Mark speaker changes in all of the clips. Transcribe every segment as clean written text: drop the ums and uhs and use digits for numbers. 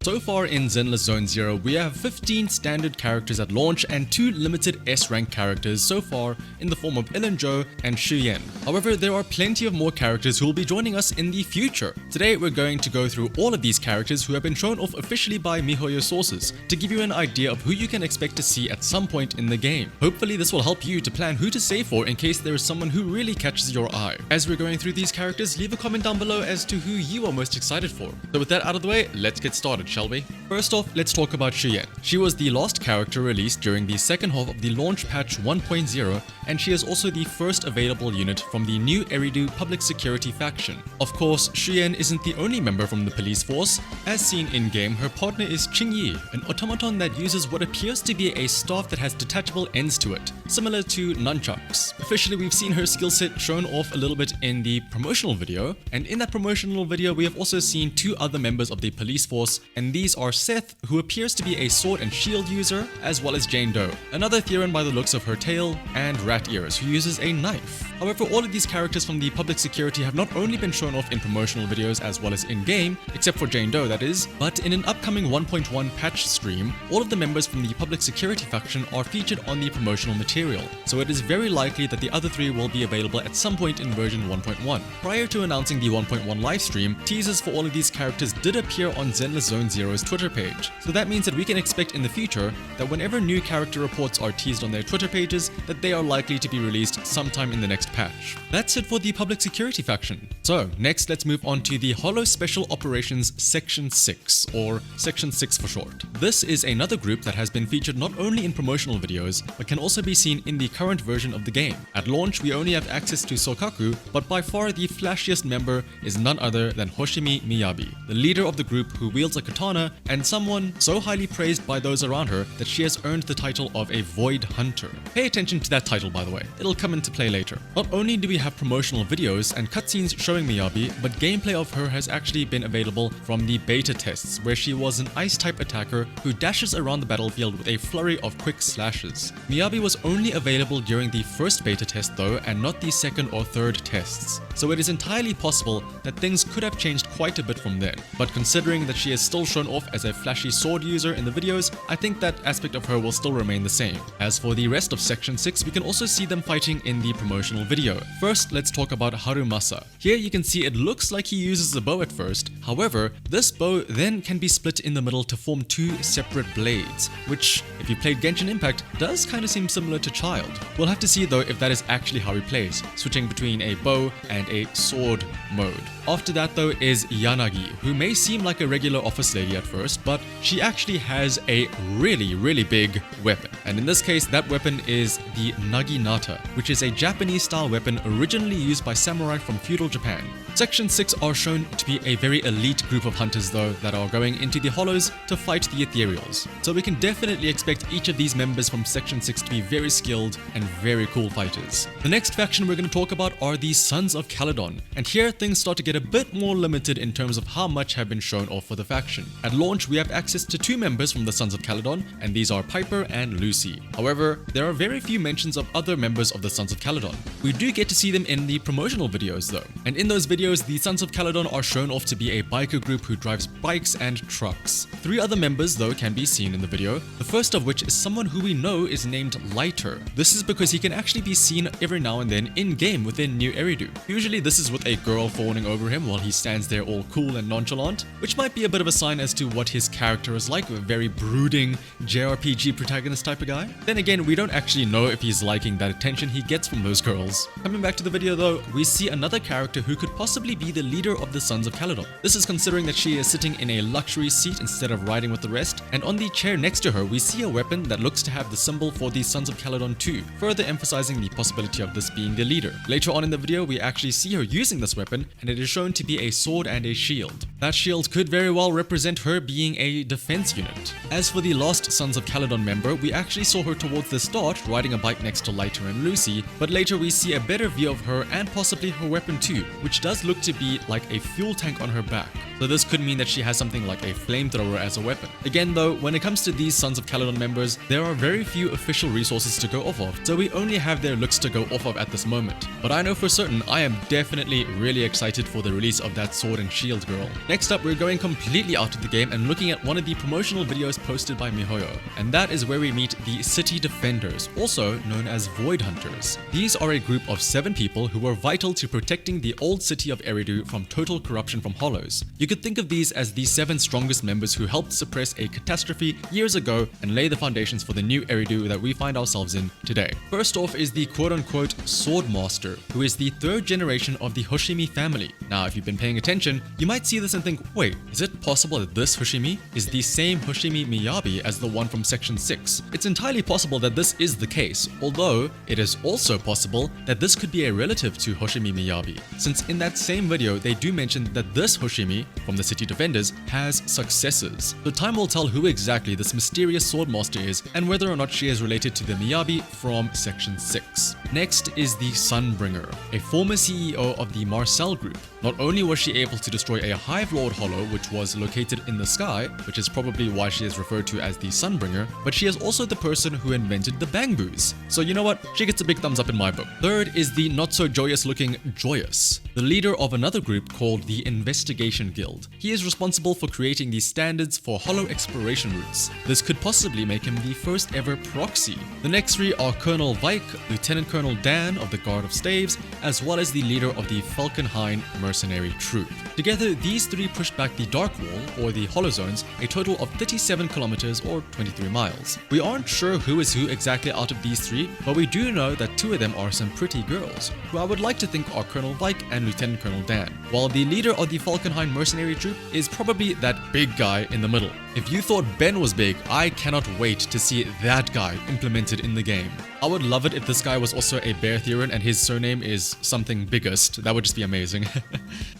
Speaker 1: So far in Zenless Zone Zero, we have 15 standard characters at launch and 2 limited S-rank characters so far in the form of Zhou and Yuan. However, there are plenty of more characters who will be joining us in the future. Today, we're going to go through all of these characters who have been shown off officially by MiHoYo sources to give you an idea of who you can expect to see at some point in the game. Hopefully, this will help you to plan who to save for in case there is someone who really catches your eye. As we're going through these characters, leave a comment down below as to who you are most excited for. So with that out of the way, let's get started, shall we? First off, let's talk about Yuan. She was the last character released during the second half of the launch patch 1.0, and she is also the first available unit from the new Eridu public security faction. Of course, Yuan isn't the only member from the police force. As seen in-game, her partner is Qingyi, an automaton that uses what appears to be a staff that has detachable ends to it, similar to nunchucks. Officially, we've seen her skill set shown off a little bit in the promotional video, and in that promotional video, we have also seen 2 other members of the police force, and these are Seth, who appears to be a sword and shield user, as well as Jane Doe, another Theron by the looks of her tail, and Rat Ears, who uses a knife. However, all of these characters from the public security have not only been shown off in promotional videos as well as in-game, except for Jane Doe that is, but in an upcoming 1.1 patch stream, all of the members from the public security faction are featured on the promotional material, so it is very likely that the other 3 will be available at some point in version 1.1. Prior to announcing the 1.1 livestream, teasers for all of these characters did appear on Zenless Zone Zero's Twitter page, so that means that we can expect in the future that whenever new character reports are teased on their Twitter pages, that they are likely to be released sometime in the next patch. That's it for the public security faction. So next, let's move on to the Holo Special Operations Section 6, or Section 6 for short. This is another group that has been featured not only in promotional videos, but can also be seen in the current version of the game. At launch, we only have access to Sokaku, but by far the flashiest member is none other than Hoshimi Miyabi, the leader of the group who wields a katana and someone so highly praised by those around her that she has earned the title of a Void Hunter. Pay attention to that title, by the way. It'll come into play later. Not only do we have promotional videos and cutscenes showing Miyabi, but gameplay of her has actually been available from the beta tests, where she was an ice-type attacker who dashes around the battlefield with a flurry of quick slashes. Miyabi was only available during the first beta test though, and not the second or third tests, so it is entirely possible that things could have changed quite a bit from then. But considering that she is still shown off as a flashy sword user in the videos, I think that aspect of her will still remain the same. As for the rest of Section 6, we can also see them fighting in the promotional video. First, let's talk about Harumasa. Here you can see it looks like he uses a bow at first. However, this bow then can be split in the middle to form 2 separate blades, which, if you played Genshin Impact, does kind of seem similar to Child. We'll have to see though if that is actually how he plays, switching between a bow and a sword mode. After that though is Yanagi, who may seem like a regular office lady at first, but she actually has a really big weapon. And in this case, that weapon is the Naginata, which is a Japanese style weapon originally used by samurai from feudal Japan. Section 6 are shown to be a very elite group of hunters though that are going into the hollows to fight the ethereals. So we can definitely expect each of these members from Section 6 to be very skilled and very cool fighters. The next faction we're going to talk about are the Sons of Calydon, and here things start to get a bit more limited in terms of how much have been shown off for the faction. At launch, we have access to 2 members from the Sons of Calydon, and these are Piper and Lucy. However, there are very few mentions of other members of the Sons of Calydon. We do get to see them in the promotional videos though, and in those videos, the Sons of Calydon are shown off to be a biker group who drives bikes and trucks. 3 other members though can be seen in the video, the first of which is someone who we know is named Lighter. This is because he can actually be seen every now and then in-game within New Eridu. Usually this is with a girl fawning over him while he stands there all cool and nonchalant, which might be a bit of a sign as to what his character is like, a very brooding JRPG protagonist type of guy. Then again, we don't actually know if he's liking that attention he gets from those girls. Coming back to the video though, we see another character who could possibly be the leader of the Sons of Calydon. This is considering that she is sitting in a luxury seat instead of riding with the rest, and on the chair next to her we see a weapon that looks to have the symbol for the Sons of Calydon too, further emphasizing the possibility of this being the leader. Later on in the video we actually see her using this weapon, and it is shown to be a sword and a shield. That shield could very well represent her being a defense unit. As for the last Sons of Calydon member, we actually saw her towards the start riding a bike next to Lighter and Lucy, but later we see a better view of her and possibly her weapon too, which does does look to be like a fuel tank on her back. So this could mean that she has something like a flamethrower as a weapon. Again though, when it comes to these Sons of Calydon members, there are very few official resources to go off of, so we only have their looks to go off of at this moment. But I know for certain I am definitely really excited for the release of that sword and shield girl. Next up, we're going completely out of the game and looking at one of the promotional videos posted by MiHoYo, and that is where we meet the City Defenders, also known as Void Hunters. These are a group of 7 people who were vital to protecting the old city of Eridu from total corruption from hollows. You could think of these as the 7 strongest members who helped suppress a catastrophe years ago and lay the foundations for the new Eridu that we find ourselves in today. First off is the quote-unquote Sword Master, who is the 3rd generation of the Hoshimi family. Now, if you've been paying attention, you might see this and think, wait, is it possible that this Hoshimi is the same Hoshimi Miyabi as the one from Section 6? It's entirely possible that this is the case, although it is also possible that this could be a relative to Hoshimi Miyabi, since in that same video they do mention that this Hoshimi from the City Defenders has successors. So time will tell who exactly this mysterious Swordmaster is and whether or not she is related to the Miyabi from Section 6. Next is the Sunbringer, a former CEO of the Marcel Group. Not only was she able to destroy a Hive Lord Hollow which was located in the sky, which is probably why she is referred to as the Sunbringer, but she is also the person who invented the Bangboos. So you know what? She gets a big thumbs up in my book. Third is the not so joyous looking Joyous, the leader of another group called the Investigation Guild. He is responsible for creating the standards for hollow exploration routes. This could possibly make him the first ever proxy. The next 3 are Colonel Vike, Lieutenant Colonel Dan of the Guard of Staves, as well as the leader of the Falkenhayn mercenary troop. Together, these 3 pushed back the Dark Wall, or the Hollow Zones, a total of 37 kilometers or 23 miles. We aren't sure who is who exactly out of these 3, but we do know that 2 of them are some pretty girls, who I would like to think are Colonel Vike and Lieutenant Colonel Dan, while the leader of the Falkenhayn mercenary troop is probably that big guy in the middle. If you thought Ben was big, I cannot wait to see that guy implemented in the game. I would love it if this guy was also a Bear Theron and his surname is something biggest. That would just be amazing.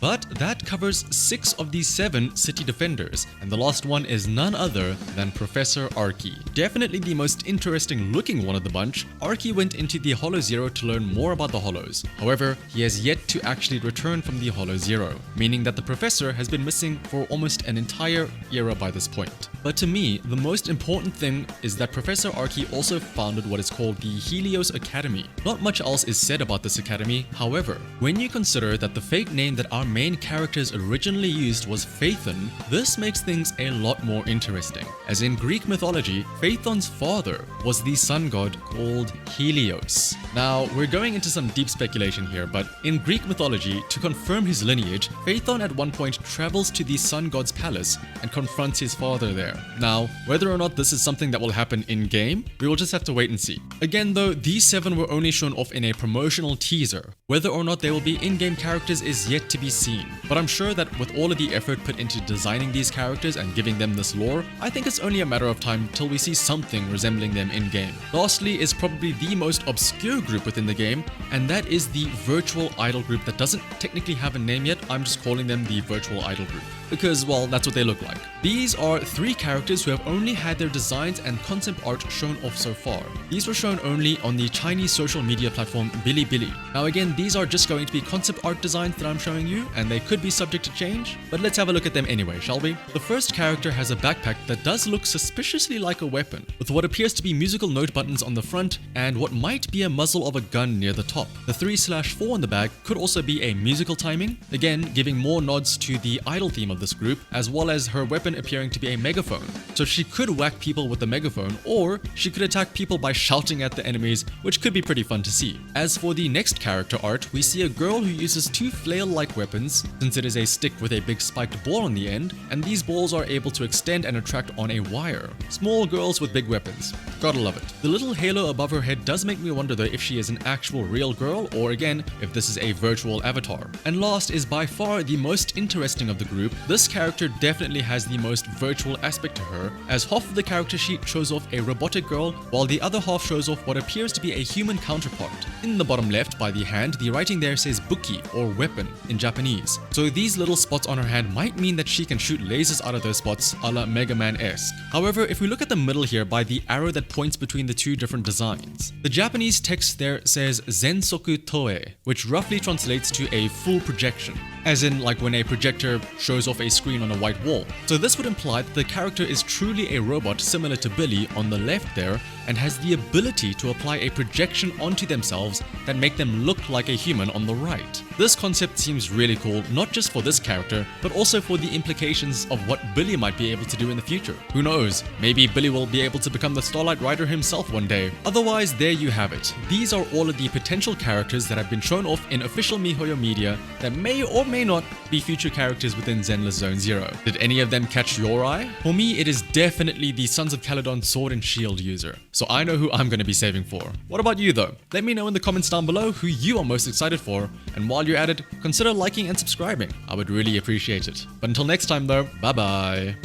Speaker 1: But that covers 6 of the 7 city defenders, and the last one is none other than Professor Arky. Definitely the most interesting looking one of the bunch, Arky went into the Hollow Zero to learn more about the Hollows. However, he has yet to actually return from the Hollow Zero, meaning that the professor has been missing for almost an entire era by this point. But to me, the most important thing is that Professor Arky also founded what is called the Helios Academy. Not much else is said about this academy, however, when you consider that the fake name that our main characters originally used was Phaethon, this makes things a lot more interesting. As in Greek mythology, Phaethon's father was the sun god called Helios. Now, we're going into some deep speculation here, but in Greek mythology, to confirm his lineage, Phaethon at one point travels to the sun god's palace and confronts his father there. Now, whether or not this is something that will happen in-game, we will just have to wait and see. Again though, these 7 were only shown off in a promotional teaser. Whether or not they will be in-game characters is yet to be seen, but I'm sure that with all of the effort put into designing these characters and giving them this lore, I think it's only a matter of time till we see something resembling them in-game. Lastly is probably the most obscure group within the game, and that is the Virtual Idol group that doesn't technically have a name yet. I'm just calling them the Virtual Idol group, because, well, that's what they look like. These are 3 characters who have only had their designs and concept art shown off so far. These were shown only on the Chinese social media platform Bilibili. Now again, these are just going to be concept art designs that I'm showing you, and they could be subject to change, but let's have a look at them anyway, shall we? The first character has a backpack that does look suspiciously like a weapon, with what appears to be musical note buttons on the front and what might be a muzzle of a gun near the top. The 3/4 on the bag could also be a musical timing, again giving more nods to the idol theme of this group, as well as her weapon appearing to be a megaphone. So she could whack people with the megaphone, or she could attack people by shouting at the enemies, which could be pretty fun to see. As for the next character art, we see a girl who uses 2 flail-like weapons, since it is a stick with a big spiked ball on the end, and these balls are able to extend and attract on a wire. Small girls with big weapons. Gotta love it. The little halo above her head does make me wonder though if she is an actual real girl, or again, if this is a virtual avatar. And last is by far the most interesting of the group. This character definitely has the most virtual aspect to her, as half of the character sheet shows off a robotic girl, while the other half shows off what appears to be a human counterpart. In the bottom left by the hand, the writing there says buki or weapon in Japanese. So these little spots on her hand might mean that she can shoot lasers out of those spots a la Mega Man-esque. However, if we look at the middle here by the arrow that points between the two different designs, the Japanese text there says Zensoku Toe, which roughly translates to a full projection, as in like when a projector shows off a screen on a white wall. So this would imply that the character is truly a robot similar to Billy on the left there, and has the ability to apply a projection onto themselves that make them look like a human on the right. This concept seems really cool, not just for this character, but also for the implications of what Billy might be able to do in the future. Who knows, maybe Billy will be able to become the Starlight Rider himself one day. Otherwise, there you have it. These are all of the potential characters that have been shown off in official MiHoYo media that may or may not be future characters within Zenless Zone Zero. Did any of them catch your eye? For me, it is definitely the Sons of Calydon sword and shield user. So I know who I'm going to be saving for. What about you though? Let me know in the comments down below who you are most excited for, and while you're at it, consider liking and subscribing. I would really appreciate it. But until next time though, bye bye.